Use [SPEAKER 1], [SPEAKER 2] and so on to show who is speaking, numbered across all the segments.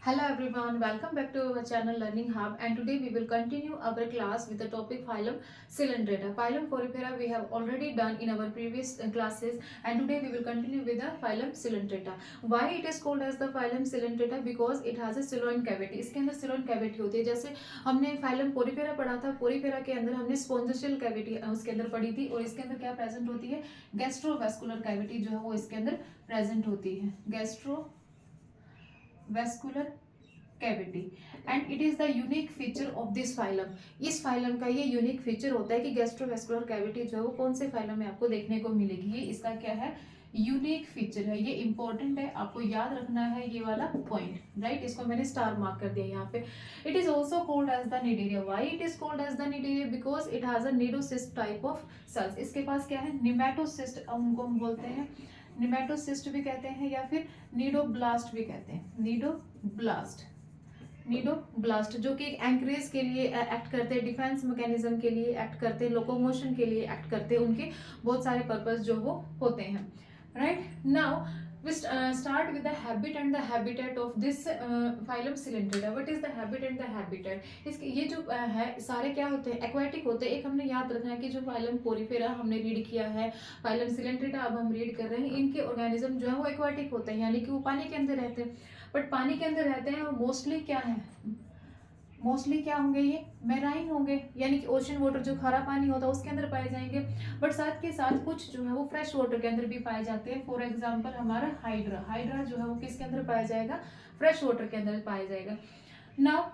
[SPEAKER 1] Hello everyone, welcome back to our channel Learning Hub, and today we will continue our class with the topic Phylum Cylindrata. Phylum Porifera we have already done in our previous classes, and today we will continue with the Phylum Cylindrata. Why it is called as the Phylum Cylindrata? Because it has a cylindrical cavity. इसके अंदर cylindrical cavity होती है. जैसे हमने Phylum Porifera पढ़ा था, Porifera के अंदर हमने spongical cavity उसके अंदर पढ़ी थी, और इसके अंदर क्या present होती है? Gastrovascular cavity जो है वो इसके अंदर present होती है. Gastrovascular cavity and it is the unique feature of this phylum. इस फाइलम का ये यूनिक फीचर होता है कि गैस्ट्रोवेस्कुलर कैविटी जो है वो कौन से फाइलम में आपको देखने को मिलेगी. ये इसका क्या है, यूनिक फीचर है. ये इंपॉर्टेंट है, आपको याद रखना है ये वाला पॉइंट. राइट, इसको मैंने स्टार मार्क कर दिया यहाँ पे. It is also called as the Cnidaria. Why it is called as the Cnidaria? Because it has a cnidocyst type of cells. इसके पास क्या है, निमेटोसिस्ट उनको हम बोलते हैं. निमेटोसिस्ट भी कहते हैं या फिर नीडोब्लास्ट भी कहते हैं. नीडोब्लास्ट जो कि एक एंकरेज के लिए एक्ट करते हैं, डिफेंस मैकेनिज्म के लिए एक्ट करते हैं, लोकोमोशन के लिए एक्ट करते हैं. उनके बहुत सारे पर्पस जो वो होते हैं. Right, now we start with the habit and the habitat of this phylum Cylindrata. What is the habit and the habitat? इसके ये जो है सारे क्या होते हैं, एक्वाटिक होते हैं. एक हमने याद रखना है कि जो फाइलम पोरिफेरा हमने रीड किया है, फाइलम सिलेंड्रेटा अब हम रीड कर रहे हैं, इनके ऑर्गेनिज्म जो है वो एक्वाटिक होते हैं, यानी कि वो पानी के अंदर रहते हैं. बट पानी के अंदर रहते हैं और मोस्टली क्या है, मोस्टली क्या होंगे, ये मेराइन होंगे, यानी कि ओशन वाटर जो खारा पानी होता है उसके अंदर पाए जाएंगे. बट साथ के साथ कुछ जो है वो फ्रेश वाटर के अंदर भी पाए जाते हैं. फॉर एग्जांपल हमारा हाइड्रा जो है वो किसके अंदर पाया जाएगा, फ्रेश वाटर के अंदर पाया जाएगा. नाउ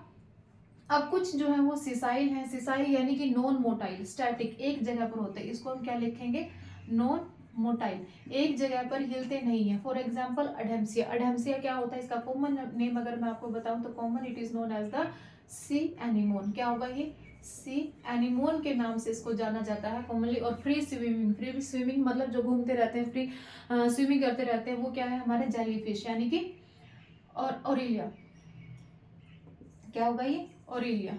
[SPEAKER 1] अब कुछ जो है वो सिसाइल है. सिसाइल यानी कि नॉन मोटाइल, स्टैटिक, एक जगह पर होते हैं. इसको हम क्या लिखेंगे, नॉन मोटाइल, एक जगह पर हिलते नहीं है. For example अडेम्सिया. अडेम्सिया क्या होता है, इसका कॉमन नेम अगर मैं आपको बताऊं तो common it is known as the sea anemone. क्या होगा ये, सी एनिमोन के नाम से इसको जाना जाता है कॉमनली. और फ्री स्विमिंग मतलब जो घूमते रहते हैं, फ्री स्विमिंग करते रहते हैं, वो क्या है हमारे जेलीफिश, यानी कि और ओरिलिया. क्या होगा ये, ओरिलिया,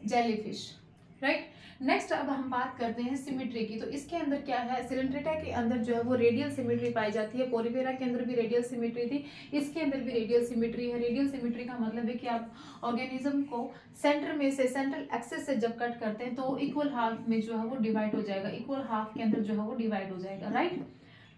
[SPEAKER 1] जेलीफिश. राइट, नेक्स्ट अब हम बात करते हैं सिमेट्री की. तो इसके अंदर क्या है, सिलेंड्रेटा के अंदर जो है वो रेडियल सिमेट्री पाई जाती है. पोरिफेरा के अंदर भी रेडियल सिमेट्री थी, इसके अंदर भी रेडियल सिमेट्री है. रेडियल सिमेट्री का मतलब है कि आप ऑर्गेनिज्म को सेंटर में से, सेंट्रल एक्सिस से जब कट करते हैं तो इक्वल हाफ में जो है वो डिवाइड हो जाएगा, इक्वल हाफ के अंदर जो है वो डिवाइड हो जाएगा. राइट,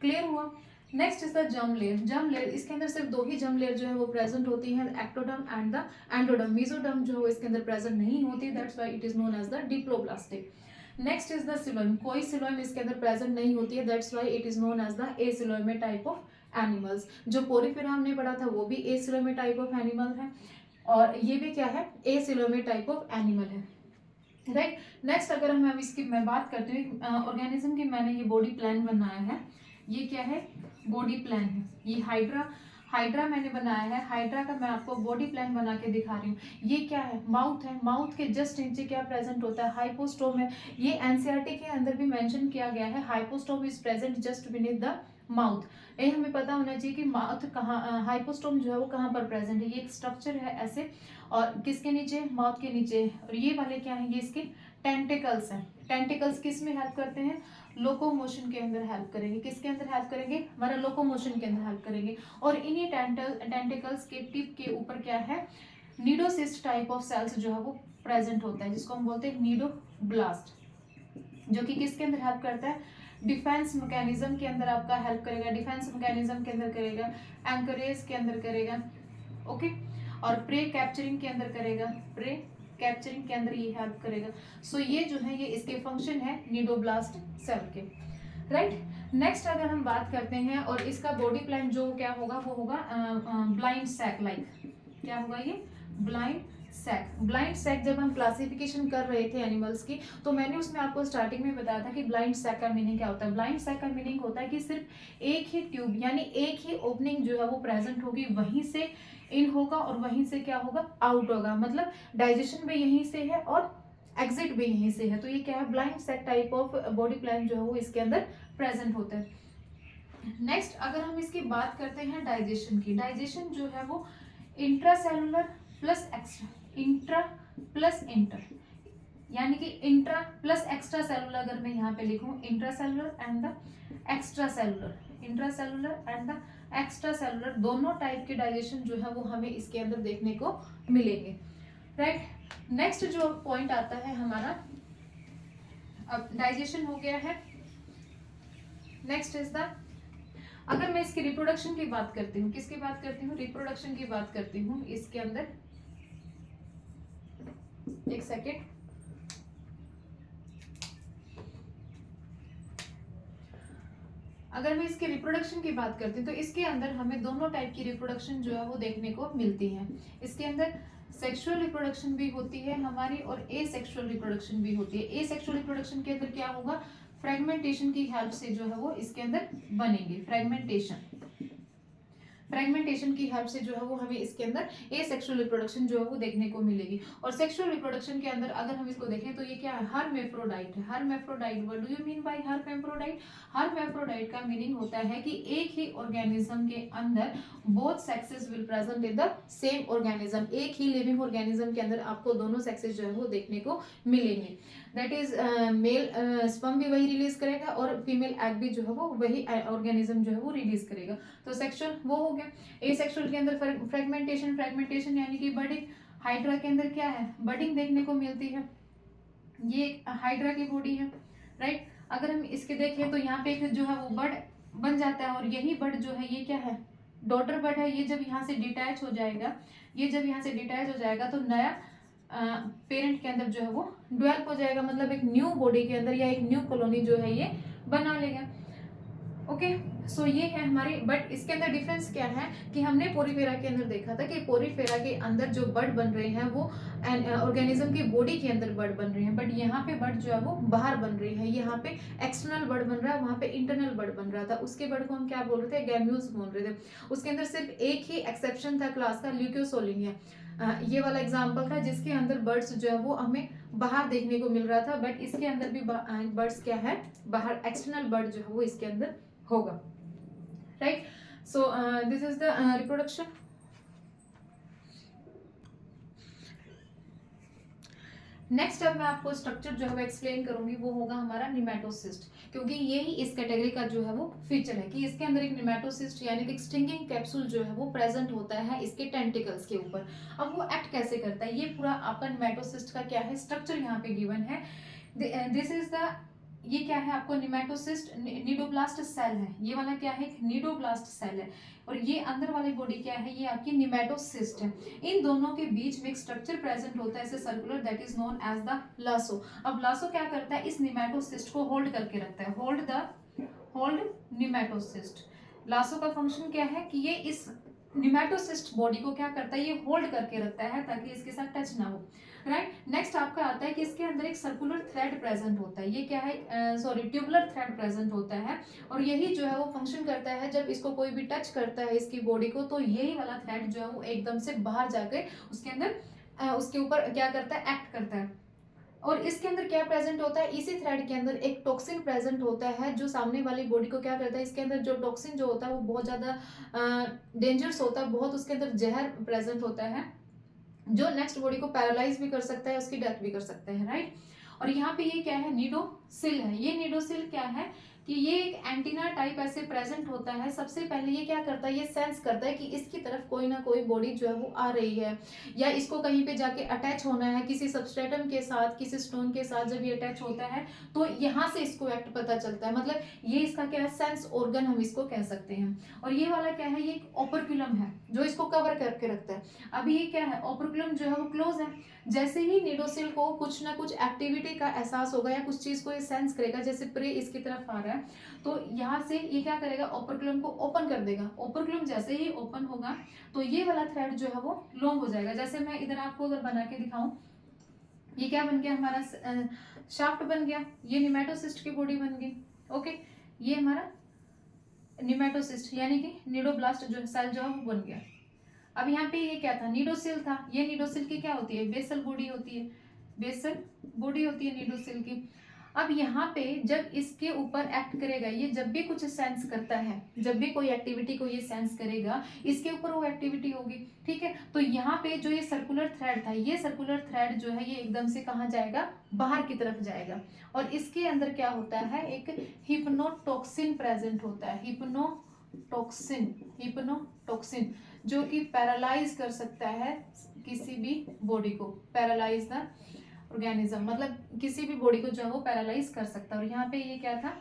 [SPEAKER 1] क्लियर हुआ. Next is the germ layer. Germ layer, इसके अंदर सिर्फ दो ही जर्म लेयर जो है वो प्रेजेंट होती है, ectoderm and the endoderm. Mesoderm जो है वो इसके अंदर प्रेजेंट नहीं होती, that's why it is known as the diploblastic. Next is the coelom. कोई सिलोइम इसके अंदर प्रेजेंट नहीं होती है, that's why it is known as the acoelomate type of animals. जो पोरिफेरा हमने पढ़ा था वो भी एसिलोइमे टाइप ऑफ एनिमल है, और ये भी क्या है, एसिलोइमे टाइप ऑफ एनिमल है. राइट, नेक्स्ट अगर हम इसकी मैं बात करती हूँ ऑर्गेनिज्म की, मैंने ये बॉडी प्लान बनाया है. ये क्या है, बॉडी प्लान है. ये हाइड्रा मैंने बनाया है. हाइड्रा का मैं आपको बॉडी प्लान बना के दिखा रही हूँ. ये क्या है, माउथ है. माउथ के जस्ट नीचे क्या प्रेजेंट होता है, हाइपोस्टोम है. ये एनसीईआरटी के अंदर भी मेंशन किया गया है, hypostome is present just beneath the mouth. ये हमें पता होना चाहिए कि माउथ कहाँ, हाइपोस्टोम जो है वो कहाँ पर प्रेजेंट है. ये एक स्ट्रक्चर है ऐसे, और किसके नीचे, माउथ के नीचे. और ये वाले क्या है, ये इसके टेंटिकल्स हैं. टेंटिकल्स किस में हेल्प करते हैं, लोकोमोशन के अंदर हेल्प करेंगे. किसके अंदर हेल्प करेंगे, हमारा लोकोमोशन के अंदर हेल्प करेंगे. और इन्हीं टेंटिकल्स के टिप के ऊपर क्या है, नीडोसिस्ट टाइप ऑफ सेल्स जो है वो प्रेजेंट होता है, जिसको हम बोलते हैं नीडोब्लास्ट, जो कि किसके अंदर हेल्प करता है, डिफेंस मैकेनिज्म के अंदर आपका हेल्प करेगा. डिफेंस मैकेनिज्म के अंदर करेगा, एंकरेज के अंदर करेगा, ओके, और प्रे कैप्चरिंग के अंदर करेगा, प्रे कैप्चरिंग के अंदर ये हेल्प करेगा. सो ये जो है ये इसके फंक्शन है नीडोब्लास्ट सेल के. राइट, नेक्स्ट अगर हम बात करते हैं, और इसका बॉडी प्लान जो क्या होगा वो होगा ब्लाइंड सैक लाइक. क्या होगा ये, ब्लाइंड सैक. ब्लाइंड सैक जब हम क्लासिफिकेशन कर रहे थे एनिमल्स की, तो मैंने उसमें आपको स्टार्टिंग में बताया था कि ब्लाइंड सैक का मीनिंग क्या होता है. ब्लाइंड सैक का मीनिंग होता है कि सिर्फ एक ही ट्यूब, यानी एक ही ओपनिंग जो है वो प्रेजेंट होगी, वहीं से इन होगा और वहीं से क्या होगा, आउट होगा. मतलब डाइजेशन भी यहीं से है और एग्जिट भी यहीं से है. तो ये क्या है, blind sac type of body plan जो है वो इसके अंदर प्रेजेंट होता है. नेक्स्ट अगर हम इसकी बात करते हैं डाइजेशन की. डाइजेशन जो है वो intracellular plus extra, intra plus inter, यानी कि इंट्रा प्लस एक्स्ट्रा सेलुलर. अगर मैं यहाँ पे लिखूं intracellular and the extra cellular, intracellular and the extra cellular, दोनों टाइप के डाइजेशन जो है वो हमें इसके अंदर देखने को मिलेंगे, राइट। नेक्स्ट जो पॉइंट आता है हमारा, अब डाइजेशन हो गया है, नेक्स्ट इज द, अगर मैं इसकी रिप्रोडक्शन की बात करती हूँ, किसकी बात करती हूँ, रिप्रोडक्शन की बात करती हूँ इसके अंदर, एक सेकेंड, अगर मैं इसके रिप्रोडक्शन की बात करती हूँ तो इसके अंदर हमें दोनों टाइप की रिप्रोडक्शन जो है वो देखने को मिलती है। इसके अंदर सेक्सुअल रिप्रोडक्शन भी होती है हमारी और ए सेक्सुअल रिप्रोडक्शन भी होती है। ए सेक्सुअल रिप्रोडक्शन के अंदर क्या होगा, फ्रेगमेंटेशन की हेल्प से जो है वो इसके अंदर बनेंगे, फ्रेगमेंटेशन की हेल्प से जो है वो हमें इसके अंदर ए सेक्सुअल रिप्रोडक्शन जो है वो देखने को मिलेगी। और सेक्सुअल रिप्रोडक्शन के अंदर अगर हम इसको देखें तो ये क्या है, हर्मेफ्रोडाइट है। Hermaphrodite, what do you mean by hermaphrodite? Hermaphrodite का मीनिंग होता है कि एक ही ऑर्गेनिज्म के अंदर both sexes will present in the same organism, एक ही लिविंग ऑर्गेनिज्म के अंदर आपको दोनों सेक्सेस जो है वो देखने को मिलेंगे। दैट इज मेल स्पर्म भी वही रिलीज करेगा और फीमेल एग भी जो है वो वही ऑर्गेनिज्म जो है वो रिलीज करेगा। तो सेक्सुअल वो हो गया। एसेक्सुअल के अंदर फ्रेगमेंटेशन यानी कि बडिंग। हाइड्रा के अंदर क्या है, बडिंग देखने को मिलती है, ये हाइड्रा की बॉडी है, राइट। अगर हम इसके देखें तो यहाँ पे जो है वो बर्ड बन जाता है और यही बर्ड जो है ये क्या है, डॉटर बर्ड है। ये जब यहाँ से डिटैच हो जाएगा, ये जब यहाँ से डिटैच हो जाएगा तो नया पेरेंट के अंदर जो है वो डेवलप हो जाएगा, मतलब एक न्यू बॉडी के अंदर या एक न्यू कॉलोनी जो है ये बना लेगा। ओके, सो ये है हमारी, बट इसके अंदर डिफरेंस क्या है कि हमने पोरीफेरा के अंदर देखा था कि पोरीफेरा के अंदर जो बर्ड बन रहे हैं वो ऑर्गेनिज्म की बॉडी के अंदर बर्ड बन रहे हैं, बट यहाँ पे बर्ड जो है वो बाहर बन रही है। यहाँ पे एक्सटर्नल बर्ड बन रहा है, वहाँ पे इंटरनल बर्ड बन रहा था। उसके बर्ड को हम क्या बोल रहे थे, गैम्यूल्स बोल रहे थे। उसके अंदर सिर्फ एक ही एक्सेप्शन था क्लास का, ल्यूकोसोलिनिया, ये वाला एग्जाम्पल था जिसके अंदर बर्ड्स जो है वो हमें बाहर देखने को मिल रहा था, बट इसके अंदर भी बर्ड्स क्या है, बाहर एक्सटर्नल बर्ड जो है वो इसके अंदर होगा, right. So this is the reproduction. Next अब मैं आपको स्ट्रक्चर जो है वो एक्सप्लेन करूंगी, वो होगा हमारा निमेटोसिस्ट, क्योंकि यही इस कैटेगरी का जो है वो फीचर है कि इसके अंदर एक निमेटोसिस्ट यानी कि स्टिंगिंग कैप्सूल जो है वो प्रेजेंट होता है इसके टेंटिकल्स के ऊपर। अब वो एक्ट कैसे करता है, ये पूरा आपका निमेटोसिस्ट का क्या है, स्ट्रक्चर यहाँ पे गिवन है। दिस इज द, ये क्या है आपको, निमेटोसिस्ट निडोब्लास्ट सेल है, ये वाला क्या है, निडोब्लास्ट सेल है, और ये अंदर वाली बॉडी क्या है, ये आपकी निमेटोसिस्ट है। इन दोनों के बीच में एक स्ट्रक्चर प्रेजेंट होता है ऐसे circular, that is known as the lasso. अब लासो क्या करता है, इस निमेटोसिस्ट को होल्ड करके रखता है, होल्ड निमेटोसिस्ट। लासो का फंक्शन क्या है कि ये इस निमेटोसिस्ट बॉडी को क्या करता है, ये होल्ड करके रखता है ताकि इसके साथ टच ना हो, राइट। नेक्स्ट आपका आता है कि इसके अंदर एक सर्कुलर थ्रेड प्रेजेंट होता है, ये क्या है, ट्यूबुलर थ्रेड प्रेजेंट होता है, और यही जो है वो फंक्शन करता है जब इसको कोई भी टच करता है इसकी बॉडी को, तो यही वाला थ्रेड जो है वो एकदम से बाहर जाकर उसके अंदर उसके ऊपर क्या करता है, एक्ट करता है। और इसके अंदर क्या प्रेजेंट होता है, इसी थ्रेड के अंदर एक टॉक्सिन प्रेजेंट होता है जो सामने वाली बॉडी को क्या करता है, इसके अंदर जो टॉक्सिन जो होता है वो बहुत ज्यादा डेंजरस होता है, बहुत उसके अंदर जहर प्रेजेंट होता है जो नेक्स्ट बॉडी को पैरालाइज भी कर सकता है, उसकी डेथ भी कर सकता है, राइट। और यहाँ पे ये क्या है, निडोसिल है। ये निडोसिल क्या है कि ये एक एंटीना टाइप ऐसे प्रेजेंट होता है। सबसे पहले ये क्या करता है, ये सेंस करता है कि इसकी तरफ कोई ना कोई बॉडी जो है वो आ रही है, या इसको कहीं पे जाके अटैच होना है किसी सबस्ट्रेटम के साथ, किसी स्टोन के साथ। जब ये अटैच होता है तो यहाँ से इसको एक्ट पता चलता है, मतलब ये इसका क्या है, सेंस ऑर्गन हम इसको कह सकते हैं। और ये वाला क्या है, ये ओपर्कुलम है जो इसको कवर करके रखता है। अभी ये क्या है, ओपर्कुलम जो है वो क्लोज है। जैसे ही निडोसिल को कुछ ना कुछ एक्टिविटी का एहसास होगा या कुछ चीज को ये सेंस करेगा, जैसे प्रे इसकी तरफ आ रहा है, तो यहाँ से ये क्या करेगा, ओपर्कुलम को ओपन कर देगा। ओपर्कुलम जैसे ही ओपन होगा तो ये वाला थ्रेड जो है वो लॉन्ग हो जाएगा। जैसे मैं इधर आपको अगर बना के दिखाऊं, ये क्या बन गया, हमारा शाफ्ट बन गया, ये निमेटोसिस्ट की बॉडी बन गई। ओके, ये हमारा निमेटोसिस्ट यानी कि निडोब्लास्ट जो सेल जो है वो बन गया। अब यहाँ पे ये क्या था, निडोसिल था। ये निडोसिल की क्या होती है, बेसल बॉडी होती है, बेसल बॉडी होती है निडोसिल की। अब यहाँ पे जब इसके ऊपर एक्ट करेगा, ये जब भी कुछ सेंस करता है, जब भी कोई एक्टिविटी को ये सेंस करेगा, इसके ऊपर वो एक्टिविटी होगी, ठीक है। तो यहाँ पे जो ये सर्कुलर थ्रेड था, ये सर्कुलर थ्रेड जो है ये एकदम से कहाँ जाएगा, बाहर की तरफ जाएगा। और इसके अंदर क्या होता है, एक हिप्नोटॉक्सिन प्रेजेंट होता है, हिप्नोटॉक्सिन जो कि पैरालाइज कर सकता है किसी भी बॉडी को, पैरालाइज द ऑर्गेनिज्म, मतलब किसी भी बॉडी को जो है वो पैरालाइज कर सकता है। और यहाँ पे ये क्या था,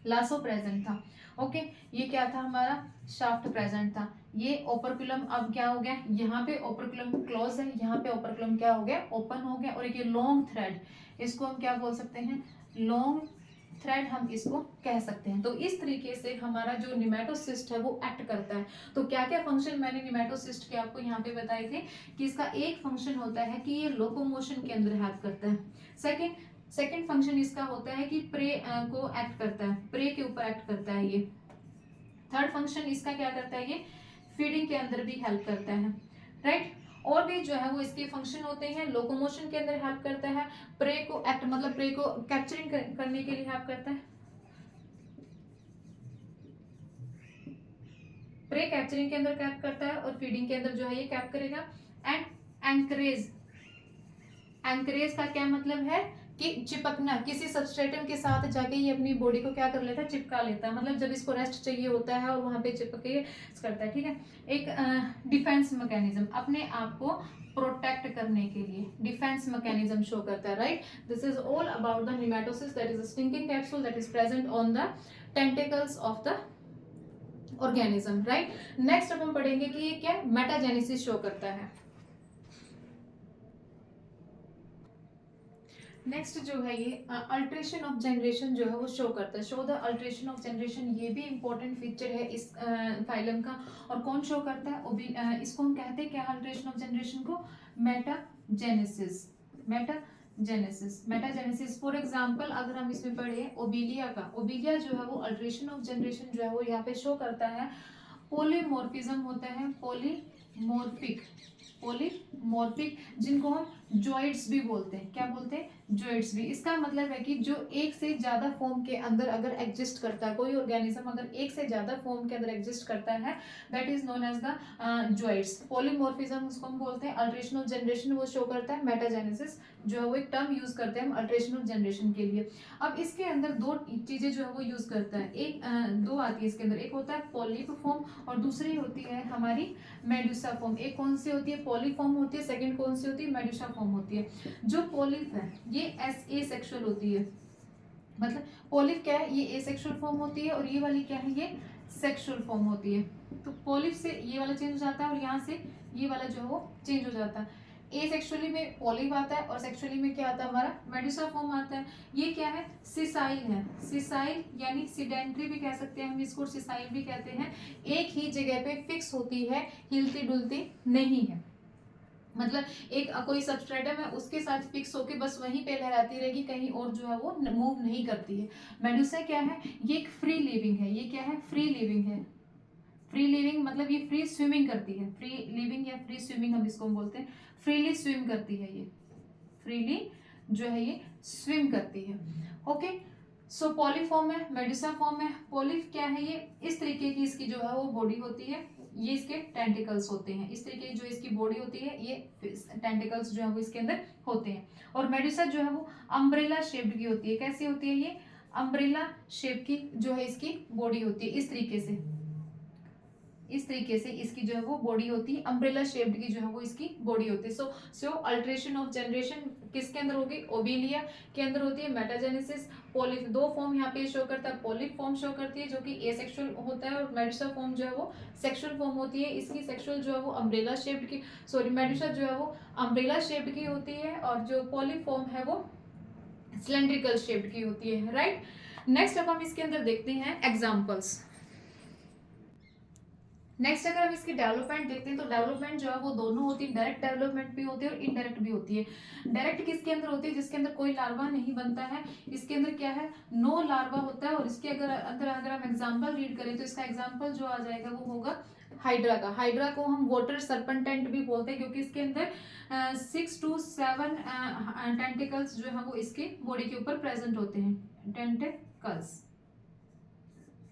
[SPEAKER 1] लासो प्रेजेंट था। ओके, ये क्या था हमारा, शाफ्ट प्रेजेंट था। ये ओपरकुलम अब क्या हो गया, यहाँ पे ओपरकुलम क्लोज है, यहाँ पे ओपरकुलम क्या हो गया, ओपन हो गया। और ये लॉन्ग थ्रेड, इसको हम क्या बोल सकते हैं, लॉन्ग थ्रेड हम इसको कह सकते हैं। तो इस तरीके से हमारा जो निमेटोसिस्ट है वो एक्ट करता है। तो क्या क्या फंक्शन मैंने निमेटोसिस्ट के आपको यहाँ पे बताए थे कि इसका एक फंक्शन होता है कि ये लोकोमोशन के अंदर हेल्प करता है। सेकेंड फंक्शन इसका होता है कि प्रे को एक्ट करता है, प्रे के ऊपर एक्ट करता है ये। थर्ड फंक्शन इसका क्या करता है, ये फीडिंग के अंदर भी हेल्प करता है, राइट। और भी जो है वो इसके फंक्शन होते हैं, लोकोमोशन के अंदर हेल्प करता है, प्रे को एक्ट मतलब प्रे को कैप्चरिंग करने के लिए हेल्प करता है, प्रे कैप्चरिंग के अंदर कैप करता है, और फीडिंग के अंदर जो है ये कैप करेगा। एंड एंकरेज, एंकरेज का क्या मतलब है कि चिपकना, किसी सबस्ट्रेटम के साथ जाके ये अपनी बॉडी को क्या कर लेता है, चिपका लेता है, मतलब जब इसको रेस्ट चाहिए होता है और वहां पे चिपके करता है, ठीक है। एक डिफेंस मैकेनिज्म, अपने आप को प्रोटेक्ट करने के लिए डिफेंस मैकेनिज्म शो करता है, right. This is all about the nematocyst, that is a stinking capsule that is present on the tentacles of the organism, right. Next अब हम पढ़ेंगे कि ये क्या मेटाजेनेसिस शो करता है। नेक्स्ट जो है ये अल्ट्रेशन ऑफ जनरेशन जो है वो शो करता है, show the alteration of generation, ये भी इंपॉर्टेंट फीचर है इस फाइलम का। और कौन शो करता है, इसको हम कहते हैं क्या, अल्ट्रेशन ऑफ जनरेशन को मेटाजेनेसिस, मेटाजेनेसिस। फॉर एग्जांपल अगर हम इसमें पढ़े ओबिलिया का, ओबिलिया जो है वो अल्ट्रेशन ऑफ जनरेशन जो है वो यहाँ पे शो करता है। पॉलीमॉर्फिज्म होता है, पॉलीमॉर्फिक जिनको हम जॉइड्स भी बोलते हैं, क्या बोलते हैं, जॉइड्स भी। इसका मतलब है कि जो एक से ज्यादा फॉर्म के अंदर अगर एग्जिस्ट करता है, कोई ऑर्गेनिज्म अगर एक से ज्यादा फॉर्म के अंदर एग्जिस्ट करता है, that is known as the zooids. Polymorphism उसको हम बोलते हैं। अल्ट्रेशन ऑफ जनरेशन वो शो करता है। मेटाजेनेसिस जो है वो एक टर्म यूज करते हैं हम अल्ट्रेशन ऑफ जनरेशन के लिए। अब इसके अंदर दो चीजें जो है वो यूज करता है, एक दो आती है इसके अंदर, एक होता है पॉलिप फॉर्म और दूसरी होती है हमारी मेडुसा फॉर्म। एक कौन सी होती है, पॉली फॉर्म होती है, सेकंड कौन सी होती है, मेडुसा फॉर्म होती है। जो पॉलिप है ये एसेक्सुअल होती है, मतलब पॉलिप क्या है, ये एसेक्सुअल फॉर्म होती है, और ये वाली क्या है, ये सेक्सुअल फॉर्म होती है। तो पॉलिप से ये वाला चेंज हो जाता है और यहाँ से ये वाला जो है वो चेंज हो जाता है। एसेक्सुअली में पॉलिप आता है और सेक्सुअली में क्या आता है, हमारा मेडुसा फॉर्म आता है। ये क्या है, सिसाइल है, सिसाइल यानी सिडेंट्री भी कह सकते हैं हम इसको, सिसाइल भी कहते हैं। एक ही जगह पे फिक्स होती है, हिलती डुलती नहीं है, मतलब एक कोई सबस्ट्रेटम है उसके साथ फिक्स होके बस वहीं पे लहराती रहेगी, कहीं और जो है वो मूव नहीं करती है। मेडुसा क्या है, ये एक फ्री लिविंग है, ये क्या है, फ्री लिविंग है। फ्री लिविंग मतलब ये फ्री स्विमिंग करती है, फ्री लिविंग या फ्री स्विमिंग हम इसको बोलते हैं, फ्रीली स्विम करती है ये, फ्रीली जो है ये स्विम करती है। ओके, सो पॉलीफॉर्म है, मेडुसा फॉर्म है। पॉलिफ क्या है, ये इस तरीके की इसकी जो है वो बॉडी होती है, ये इसके टेंटिकल्स होते हैं, इस तरीके की जो इसकी बॉडी होती है, ये टेंटिकल्स जो है वो इसके अंदर होते हैं। और मेडुसा जो है वो अम्ब्रेला शेप्ड की होती है, कैसी होती है, ये अम्ब्रेला शेप की जो है इसकी बॉडी होती है, इस तरीके से, इस तरीके से इसकी जो है वो बॉडी होती है, अम्ब्रेला शेप्ड की जो है वो इसकी बॉडी होती है। सो अल्ट्रेशन ऑफ जनरेशन किसके अंदर होगी, ओबिलिया के अंदर होती है। मेटाजेनेसिस पॉलिप, दो फॉर्म यहाँ पे शो करता है, पॉलिप फॉर्म शो करती है जो कि एसेक्सुअल होता है, और मेडुसा फॉर्म जो है वो सेक्सुअल फॉर्म होती है। इसकी सेक्सुअल जो है वो अम्ब्रेला शेप्ड की, सॉरी मेडुसा जो है वो अम्ब्रेला शेप्ड की होती है, और जो पॉलिप फॉर्म है वो सिलेंड्रिकल शेप्ड की होती है, राइट। नेक्स्ट अब हम इसके अंदर देखते हैं एग्जाम्पल्स। नेक्स्ट अगर हम इसकी डेवलपमेंट देखते हैं तो डेवलपमेंट जो है वो दोनों होती है, डायरेक्ट डेवलपमेंट भी होती है और इनडायरेक्ट भी होती है। डायरेक्ट किसके अंदर होती है, जिसके अंदर कोई लार्वा नहीं बनता है, इसके अंदर क्या है, नो लार्वा होता है। और इसके अगर हम एग्जांपल रीड करें तो इसका एग्जांपल जो आ जाएगा वो होगा हाइड्रा का। हाइड्रा को हम वाटर सर्पेंटेंट भी बोलते हैं क्योंकि इसके अंदर 6 to 7 टेंटिकल्स जो है वो इसके बॉडी के ऊपर प्रेजेंट होते हैं, टेंटिकल्स।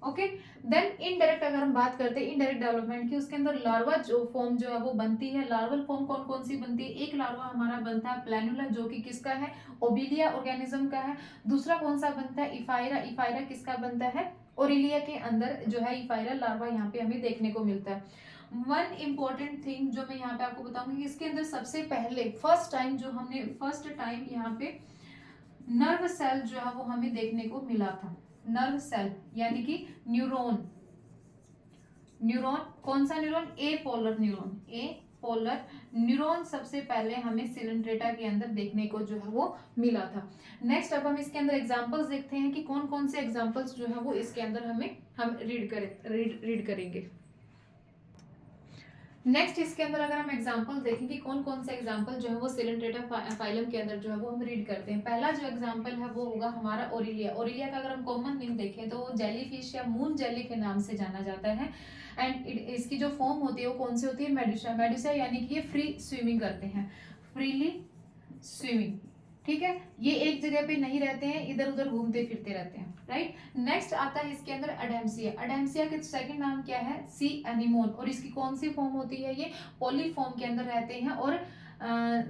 [SPEAKER 1] ओके, देन इनडायरेक्ट अगर हम बात करते हैं इनडायरेक्ट डेवलपमेंट की, उसके अंदर लार्वा जो फॉर्म जो है वो बनती है। लार्वल फॉर्म कौन कौन सी बनती है, एक लार्वा हमारा बनता है प्लैनुला जो कि किसका है, ओबिलिया ऑर्गेनिज्म का है। दूसरा कौन सा बनता है, इफायरा, इफायरा किसका बनता है, ओरिलिया के अंदर जो है ईफायरा लार्वा यहाँ पे हमें देखने को मिलता है। वन इम्पॉर्टेंट थिंग जो मैं यहाँ पे आपको बताऊंगी कि इसके अंदर सबसे पहले फर्स्ट टाइम यहाँ पे नर्व सेल जो है वो हमें देखने को मिला था। नर्व सेल यानी कि न्यूरॉन, न्यूरॉन कौन सा न्यूरॉन? ए पोलर न्यूरॉन, ए पोलर न्यूरॉन सबसे पहले हमें सिलेंट्रेटा के अंदर देखने को जो है वो मिला था। नेक्स्ट अब हम इसके अंदर एग्जांपल्स देखते हैं कि कौन कौन से एग्जांपल्स जो है वो इसके अंदर हम रीड करेंगे। नेक्स्ट इसके अंदर अगर हम एग्जांपल देखें कि कौन कौन से एग्जांपल जो है वो सिलेंट्रेटा फाइलम के अंदर जो है वो हम रीड करते हैं। पहला जो एग्जांपल है वो होगा हमारा ओरिलिया। ओरिलिया का अगर हम कॉमन नेम देखें तो वो जेलीफिश या मून जेली के नाम से जाना जाता है। एंड इसकी जो फॉर्म होती है वो कौन सी होती है? मेडुसा। मेडुसा यानी कि ये फ्री स्विमिंग करते हैं, फ्रीली स्विमिंग, ठीक है। ये एक जगह पे नहीं रहते हैं, इधर उधर घूमते फिरते रहते हैं, राइट। नेक्स्ट आता है इसके अंदर अडेम्सिया। अडेम्सिया का सेकंड नाम क्या है? सी एनिमोन। और इसकी कौन सी फॉर्म होती है? ये पॉली फॉर्म के अंदर रहते हैं और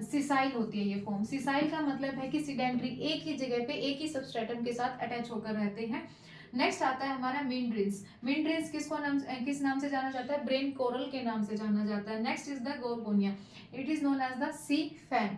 [SPEAKER 1] सिसाइल होती है ये फॉर्म। सिसाइल का मतलब है कि सीडेंट्री, एक ही जगह पे एक ही सबस्ट्रेटम के साथ अटैच होकर रहते हैं। नेक्स्ट आता है हमारा मीनड्रिन्स। मीनड्रिन्स किस नाम से जाना जाता है? ब्रेन कोरल के नाम से जाना जाता है। Next is the Gorgonia, it is known as the sea fan.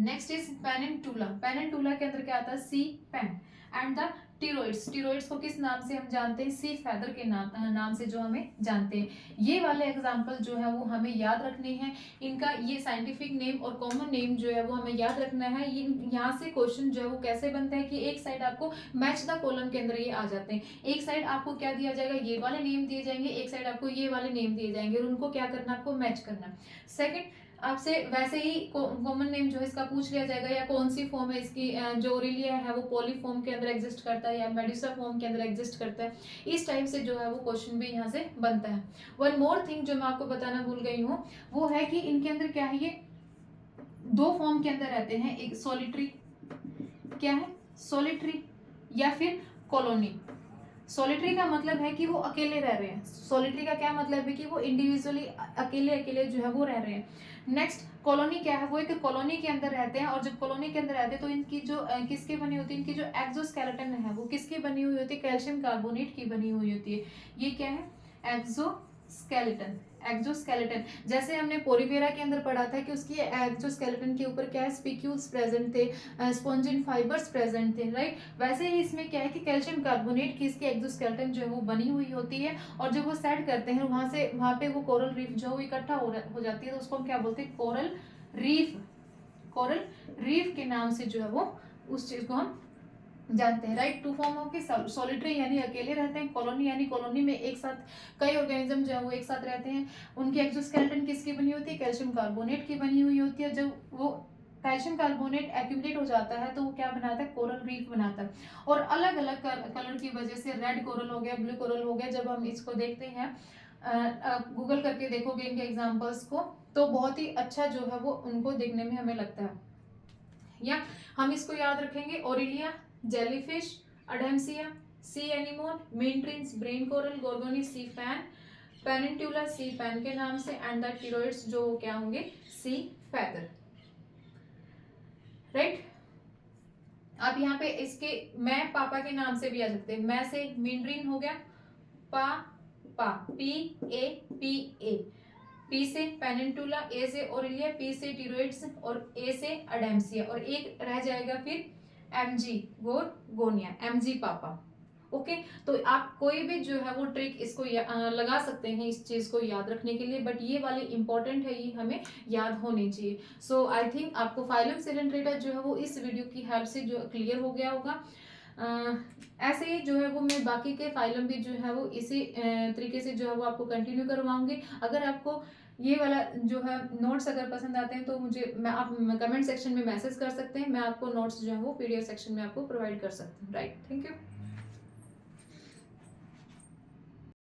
[SPEAKER 1] Next is Pennatula. Pennatula के अंदर क्या आता है? Sea pen. And the Pteroides, Pteroides को किस नाम से हम जानते हैं? सी फेदर के नाम से जो हमें जानते हैं। ये वाले एग्जाम्पल जो है वो हमें याद रखने हैं। इनका ये साइंटिफिक नेम और कॉमन नेम जो है वो हमें याद रखना है। ये यहाँ से क्वेश्चन जो है वो कैसे बनता है कि एक साइड आपको मैच द कॉलम के अंदर ये आ जाते हैं। एक साइड आपको क्या दिया जाएगा? ये वाले नेम दिए जाएंगे, एक साइड आपको ये वाले नेम दिए जाएंगे और उनको क्या करना? आपको मैच करना। सेकेंड, आपसे वैसे ही कॉमन नेम जो है इसका पूछ लिया जाएगा या कौन सी फॉर्म है इसकी। जो ओरिलिया है वो पॉली फॉर्म के अंदर एग्जिस्ट करता है या मेडुसा फॉर्म के अंदर एग्जिस्ट करता है। इस टाइप से जो है वो क्वेश्चन भी यहाँ से बनता है। वन मोर थिंग जो मैं आपको बताना भूल गई हूँ वो है कि इनके अंदर क्या है, ये दो फॉर्म के अंदर रहते हैं। एक सॉलिटरी, क्या है? सॉलिटरी या फिर कॉलोनी। सॉलिटरी का मतलब है कि वो अकेले रह रहे हैं। सॉलिटरी का क्या मतलब है कि वो इंडिविजुअली अकेले अकेले जो है वो रह रहे हैं। नेक्स्ट कॉलोनी क्या है? वो एक कॉलोनी के अंदर रहते हैं और जब कॉलोनी के अंदर रहते हैं तो इनकी जो किसकी बनी होती है? इनकी जो एक्सोस्केलेटन है वो किसकी बनी हुई होती है? कैल्शियम कार्बोनेट की बनी हुई होती है। ये क्या है? एक्सोस्केलेटन। एक्सोस्केलेटन जैसे हमने पोरिफेरा के अंदर पढ़ा था कि उसकी एक्सोस्केलेटन के ऊपर क्या है? स्पिक्यूल्स प्रेजेंट थे, स्पॉन्जिन फाइबर्स प्रेजेंट थे, राइट। वैसे ही इसमें क्या है कि कैल्शियम कार्बोनेट की इसकी एक्सोस्केलेटन जो है वो बनी हुई होती है और जब वो सेट करते हैं वहां पे वो कोरल रीफ जो इकट्ठा हो जाती है तो उसको हम क्या बोलते हैं? Coral reef. कोरल रीफ के नाम से जो है वो उस चीज को हम जानते हैं, राइट। टू फॉर्म ऑफ की सॉलिटरी यानी अकेले रहते हैं, कॉलोनी यानी कॉलोनी में एक साथ कई ऑर्गेनिज्म जो है वो एक साथ रहते हैं। उनकी एक्सोस्केलेटन किसकी बनी होती है? कैल्शियम कार्बोनेट की बनी हुई होती है। जब वो कैल्शियम कार्बोनेट एक्यूमुलेट हो जाता है तो वो क्या बनाता है? कोरल रीफ बनाता है। और अलग अलग कलर की वजह से रेड कोरल हो गया, ब्लू कोरल हो गया, जब हम इसको देखते हैं गूगल करके देखोगे इनके एग्जाम्पल्स को तो बहुत ही अच्छा जो है वो उनको देखने में हमें लगता है। या हम इसको याद रखेंगे, Aurelia, jellyfish, Adamsia, sea anemone, Meandrina, brain coral, Gorgonia, sea fan, Pennatula sea fan के नाम से, एंड द टिरोइड्स जो क्या होंगे? Sea feather, right. अब यहाँ पे इसके मैं पापा के नाम से भी आ सकते हैं। मैं से मीनड्रीन हो गया, पा पा, पी ए, पी से पेनिनटुला, ए से ओरिलिया, पी से टिरोइड्स और ए से अडेम्सिया और एक रह जाएगा फिर एमजी गोरगोनिया, एमजी पापा। ओके तो आप कोई भी जो है वो ट्रिक इसको लगा सकते हैं इस चीज को याद रखने के लिए, बट ये वाले इंपॉर्टेंट है, ये हमें याद होनी चाहिए। सो आई थिंक आपको फाइलम सिलेंट्रेटा जो है वो इस वीडियो की हेल्प से जो क्लियर हो गया होगा। ऐसे ही जो है वो मैं बाकी के फाइलम भी जो है वो इसी तरीके से जो है वो आपको कंटिन्यू करवाऊंगी। अगर आपको ये वाला जो है नोट्स अगर पसंद आते हैं तो आप कमेंट सेक्शन में मैसेज कर सकते हैं, मैं आपको नोट्स जो है वो पीडीएफ सेक्शन में आपको प्रोवाइड कर सकती हूँ, राइट। Thank you.